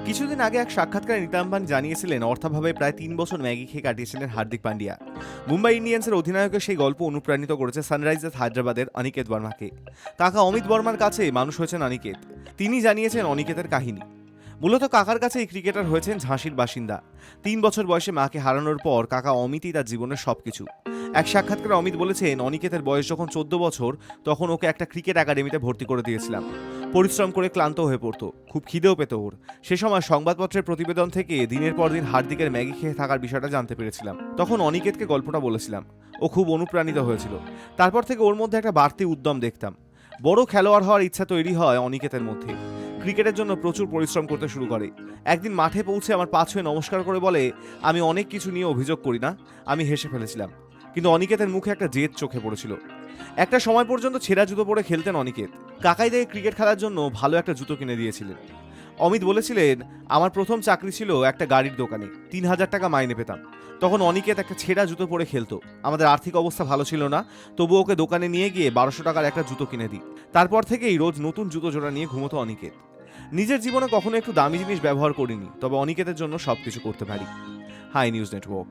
কিছুদিন আগে এক সাক্ষাৎকারে নীতা আম্বানি জানিয়েছিলেন অর্থাভাবে প্রায় 3 বছর ম্যাগি খেয়ে কাটিয়েছিলেন হার্দিক পান্ডিয়া। মুম্বাই ইন্ডিয়ান্সের অধিনায়কের সেই গল্প অনুপ্রাণিত করেছে সানরাইজার্স হায়দ্রাবাদের অনিকেত বর্মাকে। কাকা অমিত বর্মার কাছে মানুষ হয়েছেন অনিকেত। তিনি জানিয়েছেন অনিকেতের কাহিনী। মূলত কাকার কাছে এই ক্রিকেটার হয়েছেন ঝাঁসির বাসিন্দা। 3 বছর বয়সে মাকে হারানোর পর কাকা অমিতই তার জীবনের সবকিছু। এক সাক্ষাৎকারে অমিত বলেছেন, অনিকেতের বয়স যখন 14 বছর তখন ওকে একটা ক্রিকেট একাডেমিতে ভর্তি করে দিয়েছিলাম। পরিশ্রম করে ক্লান্ত হয়ে পড়তো, খুব খিদেও পেত ওর। সে সময় সংবাদপত্রের প্রতিবেদন থেকে দিনের পর দিন হার্দিকের ম্যাগি খেয়ে থাকার বিষয়টা জানতে পেরেছিলাম। তখন অনিকেতকে গল্পটা বলেছিলাম, ও খুব অনুপ্রাণিত হয়েছিল। তারপর থেকে ওর মধ্যে একটা বাড়তি উদ্যম দেখতাম। বড় খেলোয়াড় হওয়ার ইচ্ছা তৈরি হয় অনিকেতের মধ্যে। ক্রিকেটের জন্য প্রচুর পরিশ্রম করতে শুরু করে। একদিন মাঠে পৌঁছে আমার পা ছুঁয়ে নমস্কার করে বলে, আমি অনেক কিছু নিয়ে অভিযোগ করি না। আমি হেসে ফেলেছিলাম, কিন্তু অনিকেতের মুখে একটা জেদ চোখে পড়েছিল। একটা সময় পর্যন্ত ছেঁড়া জুতো পরে খেলতেন অনিকেত। কাকাই থেকে ক্রিকেট খেলার জন্য ভালো একটা জুতো কিনে দিয়েছিলেন। অমিত বলেছিলেন, আমার প্রথম চাকরি ছিল একটা গাড়ির দোকানে, 3,000 টাকা মাইনে পেতাম। তখন অনিকেত একটা ছেঁড়া জুতো পরে খেলতো। আমাদের আর্থিক অবস্থা ভালো ছিল না, তবু ওকে দোকানে নিয়ে গিয়ে 1200 টাকার একটা জুতো কিনে দিই। তারপর থেকেই রোজ নতুন জুতো জোড়া নিয়ে ঘুমোতো অনিকেত। নিজের জীবনে কখনো একটু দামি জিনিস ব্যবহার করিনি, তবে অনিকেতের জন্য সবকিছু করতে পারি। Hi news network.